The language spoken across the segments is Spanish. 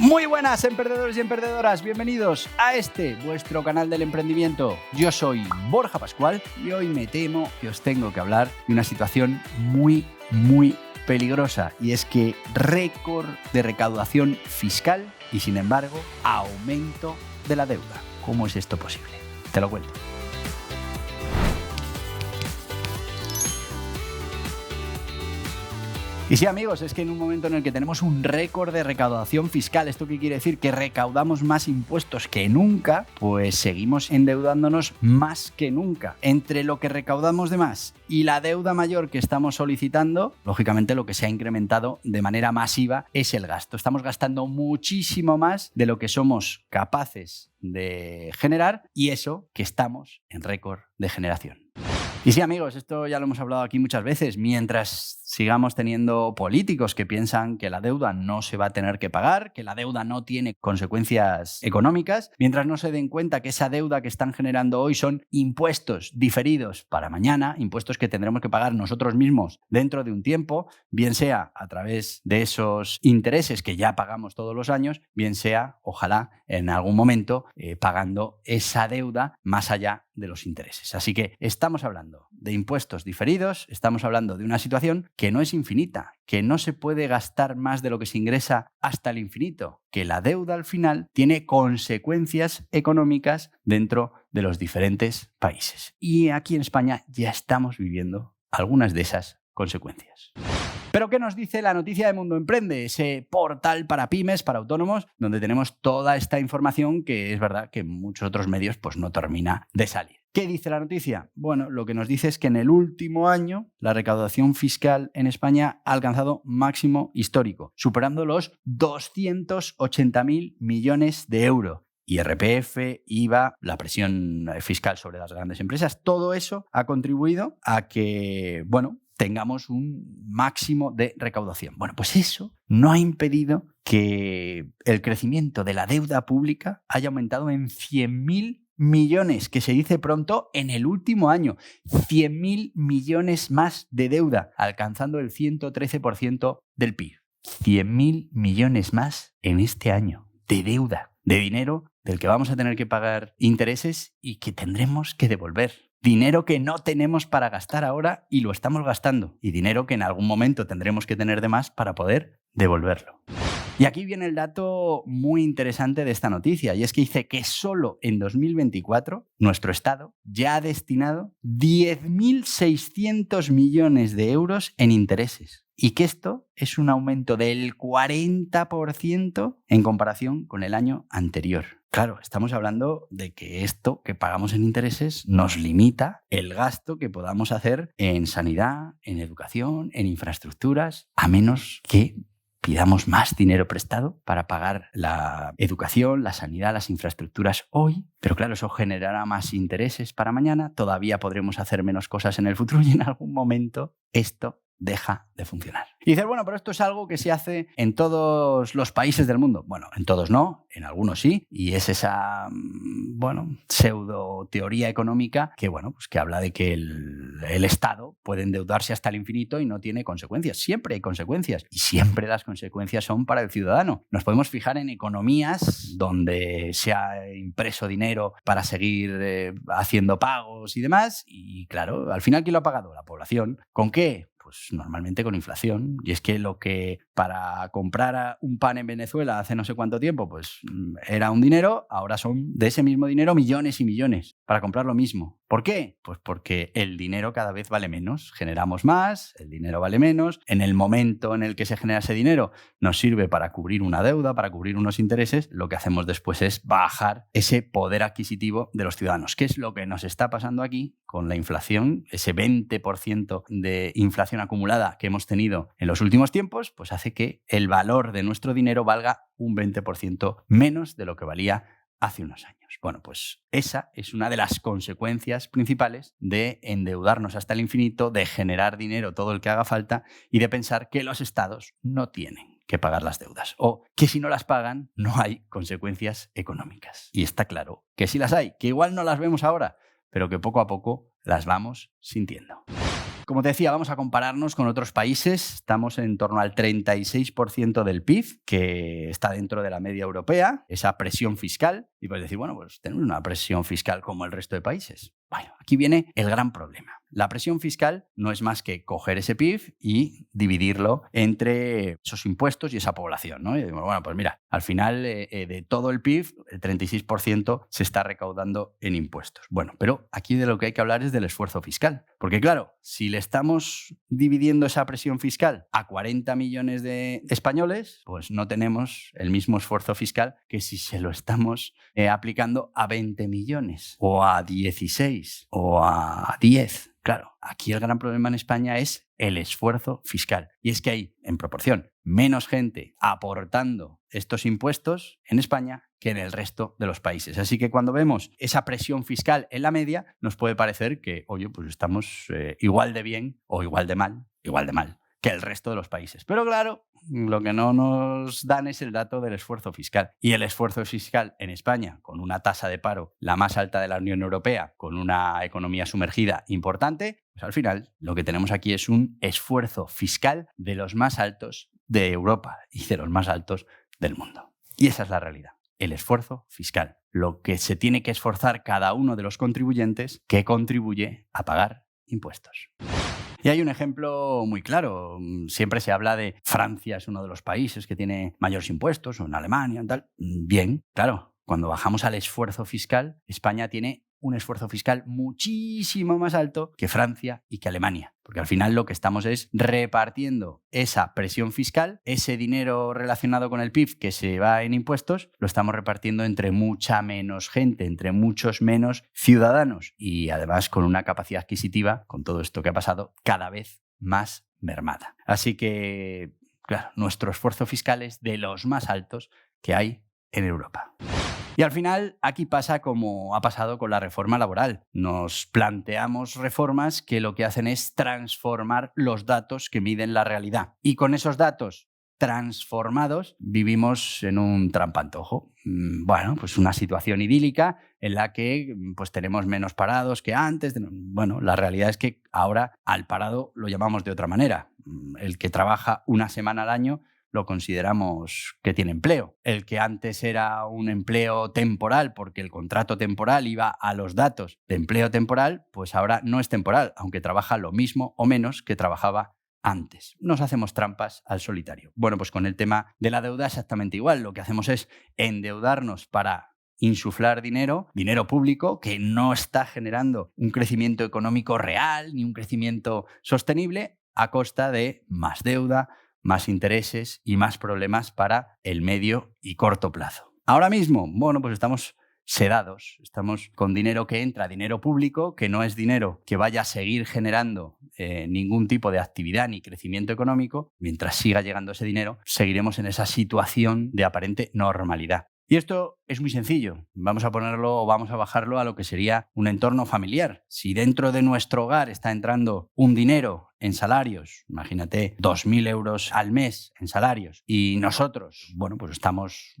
Muy buenas, emprendedores y emprendedoras, bienvenidos a vuestro canal del emprendimiento. Yo soy Borja Pascual y hoy me temo que os tengo que hablar de una situación muy peligrosa, y es que récord de recaudación fiscal y, sin embargo, aumento de la deuda. ¿Cómo es esto posible? Te lo cuento. Y sí, amigos, es que en un momento en el que tenemos un récord de recaudación fiscal, ¿esto qué quiere decir? Que recaudamos más impuestos que nunca, pues seguimos endeudándonos más que nunca. Entre lo que recaudamos de más y la deuda mayor que estamos solicitando, lógicamente lo que se ha incrementado de manera masiva es el gasto. Estamos gastando muchísimo más de lo que somos capaces de generar, y eso que estamos en récord de generación. Y sí, amigos, esto ya lo hemos hablado aquí muchas veces. Mientras sigamos teniendo políticos que piensan que la deuda no se va a tener que pagar, que la deuda no tiene consecuencias económicas, mientras no se den cuenta que esa deuda que están generando hoy son impuestos diferidos para mañana, impuestos que tendremos que pagar nosotros mismos dentro de un tiempo, bien sea a través de esos intereses que ya pagamos todos los años, bien sea, ojalá, en algún momento, pagando esa deuda más allá de los intereses. Así que estamos hablando de impuestos diferidos, estamos hablando de una situación que no es infinita, que no se puede gastar más de lo que se ingresa hasta el infinito, que la deuda al final tiene consecuencias económicas dentro de los diferentes países. Y aquí en España ya estamos viviendo algunas de esas consecuencias. Pero ¿qué nos dice la noticia de Mundo Emprende? Ese portal para pymes, para autónomos, donde tenemos toda esta información que es verdad que en muchos otros medios pues no termina de salir. ¿Qué dice la noticia? Bueno, lo que nos dice es que en el último año la recaudación fiscal en España ha alcanzado máximo histórico, superando los 280.000 millones de euros. IRPF, IVA, la presión fiscal sobre las grandes empresas, todo eso ha contribuido a que, tengamos un máximo de recaudación. Bueno, pues eso no ha impedido que el crecimiento de la deuda pública haya aumentado en 100.000 millones, que se dice pronto, en el último año. 100.000 millones más de deuda, alcanzando el 113% del PIB. 100.000 millones más en este año de deuda, de dinero del que vamos a tener que pagar intereses y que tendremos que devolver. Dinero que no tenemos para gastar ahora y lo estamos gastando. Y dinero que en algún momento tendremos que tener de más para poder devolverlo. Y aquí viene el dato muy interesante de esta noticia, y es que dice que solo en 2024 nuestro Estado ya ha destinado 10.600 millones de euros en intereses. Y que esto es un aumento del 40% en comparación con el año anterior. Claro, estamos hablando de que esto que pagamos en intereses nos limita el gasto que podamos hacer en sanidad, en educación, en infraestructuras, a menos que pidamos más dinero prestado para pagar la educación, la sanidad, las infraestructuras hoy. Pero claro, eso generará más intereses para mañana, todavía podremos hacer menos cosas en el futuro y en algún momento esto deja de funcionar. Y dices, bueno, pero esto es algo que se hace en todos los países del mundo. Bueno, en todos no, en algunos sí. Y es esa, pseudo teoría económica que, que habla de que el Estado puede endeudarse hasta el infinito y no tiene consecuencias. Siempre hay consecuencias. Y siempre las consecuencias son para el ciudadano. Nos podemos fijar en economías donde se ha impreso dinero para seguir haciendo pagos y demás. Y claro, al final, ¿quién lo ha pagado? La población. ¿Con qué? Pues normalmente con inflación. Y es que lo que para comprar un pan en Venezuela hace no sé cuánto tiempo, pues era un dinero, ahora son de ese mismo dinero millones y millones para comprar lo mismo. ¿Por qué? Pues porque el dinero cada vez vale menos. Generamos más, el dinero vale menos. En el momento en el que se genera ese dinero nos sirve para cubrir una deuda, para cubrir unos intereses. Lo que hacemos después es bajar ese poder adquisitivo de los ciudadanos. ¿Qué es lo que nos está pasando aquí con la inflación? Ese 20% de inflación acumulada que hemos tenido en los últimos tiempos, pues hace que el valor de nuestro dinero valga un 20% menos de lo que valía hace unos años. Bueno, pues esa es una de las consecuencias principales de endeudarnos hasta el infinito, de generar dinero todo el que haga falta y de pensar que los estados no tienen que pagar las deudas, o que si no las pagan no hay consecuencias económicas. Y está claro que sí las hay, que igual no las vemos ahora, pero que poco a poco las vamos sintiendo. Como te decía, vamos a compararnos con otros países. Estamos en torno al 36% del PIB, que está dentro de la media europea, esa presión fiscal. Y puedes decir, bueno, pues tenemos una presión fiscal como el resto de países. Bueno, aquí viene el gran problema. La presión fiscal no es más que coger ese PIB y dividirlo entre esos impuestos y esa población, ¿no? Y decimos, bueno, pues mira, al final de todo el PIB, el 36% se está recaudando en impuestos. Bueno, pero aquí de lo que hay que hablar es del esfuerzo fiscal. Porque claro, si le estamos dividiendo esa presión fiscal a 40 millones de españoles, pues no tenemos el mismo esfuerzo fiscal que si se lo estamos aplicando a 20 millones o a 16 o a 10. Claro, aquí el gran problema en España es el esfuerzo fiscal. Y es que hay, en proporción, menos gente aportando estos impuestos en España que en el resto de los países. Así que cuando vemos esa presión fiscal en la media, nos puede parecer que, oye, pues estamos igual de bien o igual de mal que el resto de los países. Pero claro, lo que no nos dan es el dato del esfuerzo fiscal. Y el esfuerzo fiscal en España, con una tasa de paro la más alta de la Unión Europea, con una economía sumergida importante, pues al final lo que tenemos aquí es un esfuerzo fiscal de los más altos de Europa y de los más altos del mundo. Y esa es la realidad. El esfuerzo fiscal. Lo que se tiene que esforzar cada uno de los contribuyentes que contribuye a pagar impuestos. Y hay un ejemplo muy claro. Siempre se habla de Francia es uno de los países que tiene mayores impuestos, o en Alemania y tal. Bien, claro, cuando bajamos al esfuerzo fiscal, España tiene un esfuerzo fiscal muchísimo más alto que Francia y que Alemania. Porque al final lo que estamos es repartiendo esa presión fiscal, ese dinero relacionado con el PIB que se va en impuestos, lo estamos repartiendo entre mucha menos gente, entre muchos menos ciudadanos y además con una capacidad adquisitiva, con todo esto que ha pasado, cada vez más mermada. Así que, claro, nuestro esfuerzo fiscal es de los más altos que hay en Europa. Y al final, aquí pasa como ha pasado con la reforma laboral. Nos planteamos reformas que lo que hacen es transformar los datos que miden la realidad. Y con esos datos transformados vivimos en un trampantojo. Bueno, pues una situación idílica en la que pues tenemos menos parados que antes. Bueno, la realidad es que ahora al parado lo llamamos de otra manera. El que trabaja una semana al año lo consideramos que tiene empleo. El que antes era un empleo temporal porque el contrato temporal iba a los datos de empleo temporal, pues ahora no es temporal, aunque trabaja lo mismo o menos que trabajaba antes. Nos hacemos trampas al solitario. Bueno, pues con el tema de la deuda exactamente igual. Lo que hacemos es endeudarnos para insuflar dinero público que no está generando un crecimiento económico real ni un crecimiento sostenible a costa de más deuda, más intereses y más problemas para el medio y corto plazo. Ahora mismo, bueno, pues estamos sedados, estamos con dinero que entra, dinero público, que no es dinero que vaya a seguir generando ningún tipo de actividad ni crecimiento económico. Mientras siga llegando ese dinero, seguiremos en esa situación de aparente normalidad. Y esto es muy sencillo. Vamos a ponerlo o vamos a bajarlo a lo que sería un entorno familiar. Si dentro de nuestro hogar está entrando un dinero en salarios, imagínate 2.000 euros al mes en salarios, y nosotros, bueno, pues estamos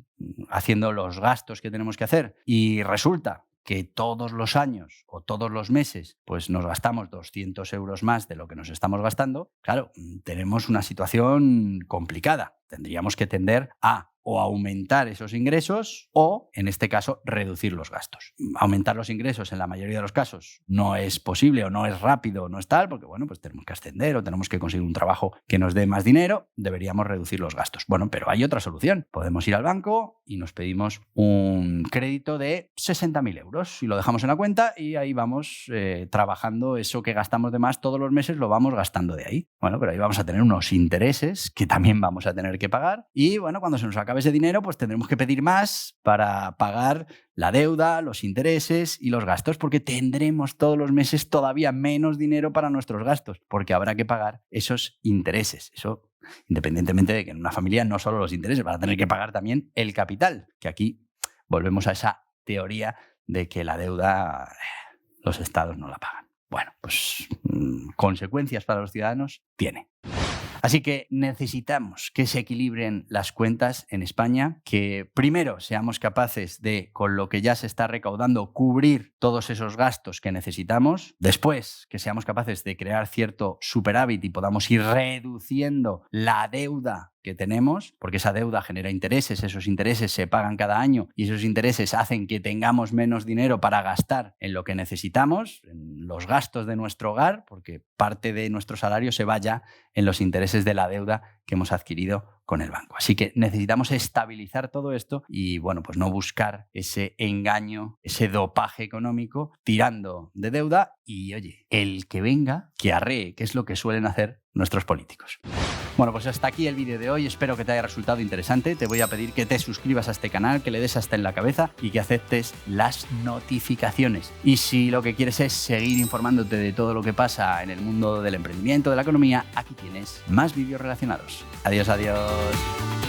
haciendo los gastos que tenemos que hacer y resulta que todos los años o todos los meses pues nos gastamos 200 euros más de lo que nos estamos gastando, claro, tenemos una situación complicada. Tendríamos que tender a o aumentar esos ingresos o, en este caso, reducir los gastos. Aumentar los ingresos en la mayoría de los casos no es posible o no es rápido o no es tal, porque bueno, pues tenemos que ascender o tenemos que conseguir un trabajo que nos dé más dinero, deberíamos reducir los gastos. Bueno, pero hay otra solución. Podemos ir al banco y nos pedimos un crédito de 60.000 euros y lo dejamos en la cuenta y ahí vamos trabajando eso que gastamos de más todos los meses, lo vamos gastando de ahí. Bueno, pero ahí vamos a tener unos intereses que también vamos a tener que pagar y bueno, cuando se nos acabe ese dinero, pues tendremos que pedir más para pagar la deuda, los intereses y los gastos, porque tendremos todos los meses todavía menos dinero para nuestros gastos, porque habrá que pagar esos intereses. Eso, independientemente de que en una familia no solo los intereses, van a tener que pagar también el capital, que aquí volvemos a esa teoría de que la deuda los estados no la pagan. Bueno, pues consecuencias para los ciudadanos tiene. Así que necesitamos que se equilibren las cuentas en España, que primero seamos capaces de, con lo que ya se está recaudando, cubrir todos esos gastos que necesitamos. Después, que seamos capaces de crear cierto superávit y podamos ir reduciendo la deuda que tenemos, porque esa deuda genera intereses, esos intereses se pagan cada año y esos intereses hacen que tengamos menos dinero para gastar en lo que necesitamos, en los gastos de nuestro hogar, porque parte de nuestro salario se vaya en los intereses de la deuda que hemos adquirido con el banco. Así que necesitamos estabilizar todo esto y, bueno, pues no buscar ese engaño, ese dopaje económico tirando de deuda y, oye, el que venga, que arree, que es lo que suelen hacer nuestros políticos. Bueno, pues hasta aquí el vídeo de hoy. Espero que te haya resultado interesante. Te voy a pedir que te suscribas a este canal, que le des hasta en la cabeza y que aceptes las notificaciones. Y si lo que quieres es seguir informándote de todo lo que pasa en el mundo del emprendimiento, de la economía, aquí tienes más vídeos relacionados. Adiós, adiós.